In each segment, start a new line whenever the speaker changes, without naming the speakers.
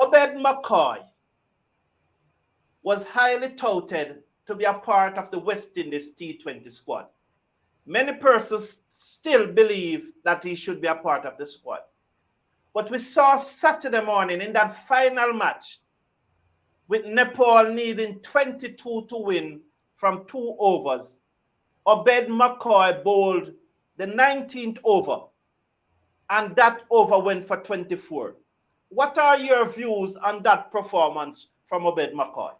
Obed McCoy was highly touted to be a part of the West Indies T20 squad. Many persons still believe that he should be a part of the squad. But we saw Saturday morning in that final match with Nepal needing 22 to win from 2 overs. Obed McCoy bowled the 19th over, and that over went for 24. What are your views on that performance from Obed McCoy?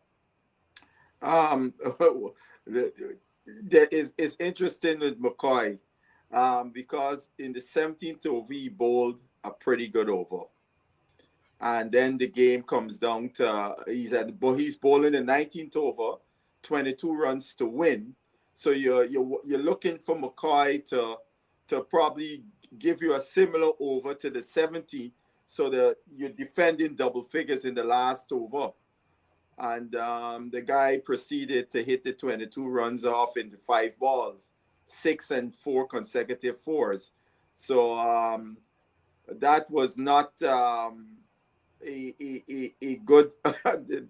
It's interesting with McCoy because in the 17th over he bowled a pretty good over, and then the game comes down to he's bowling the 19th over, 22 runs to win. So you're looking for McCoy to probably give you a similar over to the 17th, so that you're defending double figures in the last over. And the guy proceeded to hit the 22 runs off into 5 balls, 6 and 4 consecutive fours. So that was not a good,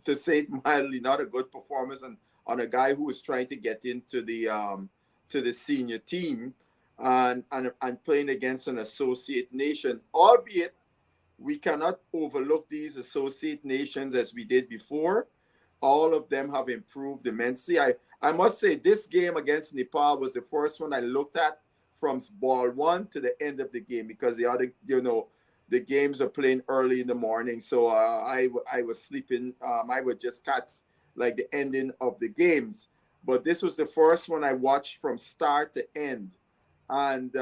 to say it mildly, not a good performance on a guy who was trying to get into the senior team and playing against an associate nation, albeit we cannot overlook these associate nations as we did before. All of them have improved immensely. I must say this game against Nepal was the first one I looked at from ball 1 to the end of the game, because the other, the games are playing early in the morning. So I was sleeping. I would just catch like the ending of the games. But this was the first one I watched from start to end. And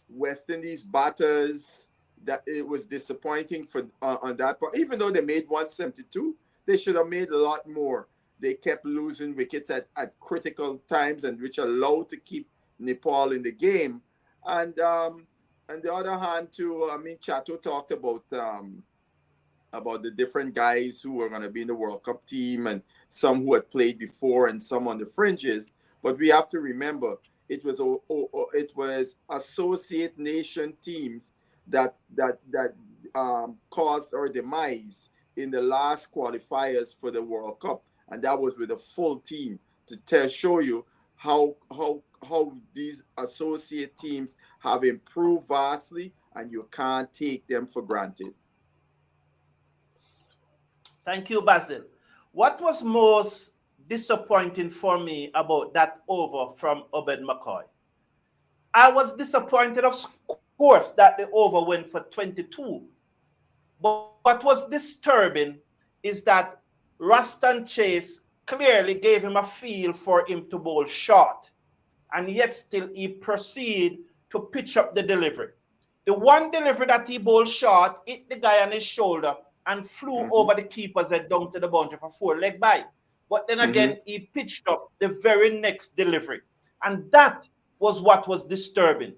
West Indies batters, that it was disappointing for on that part. Even though they made 172, they should have made a lot more. They kept losing wickets at critical times, and which allowed to keep Nepal in the game. And on the other hand, too, I mean, Chato talked about the different guys who were going to be in the World Cup team, and some who had played before, and some on the fringes. But we have to remember, it was associate nation teams that caused our demise in the last qualifiers for the World Cup, and that was with a full team, to show you how these associate teams have improved vastly, and you can't take them for granted.
Thank you, Basil. What was most disappointing for me about that over from Obed McCoy? I was disappointed, of course, that the over went for 22. But what was disturbing is that Ruston Chase clearly gave him a feel for him to bowl short, and yet still he proceeded to pitch up the delivery. The one delivery that he bowled short hit the guy on his shoulder and flew over the keeper's head down to the boundary for 4-leg bye. But then again, he pitched up the very next delivery. And that was what was disturbing.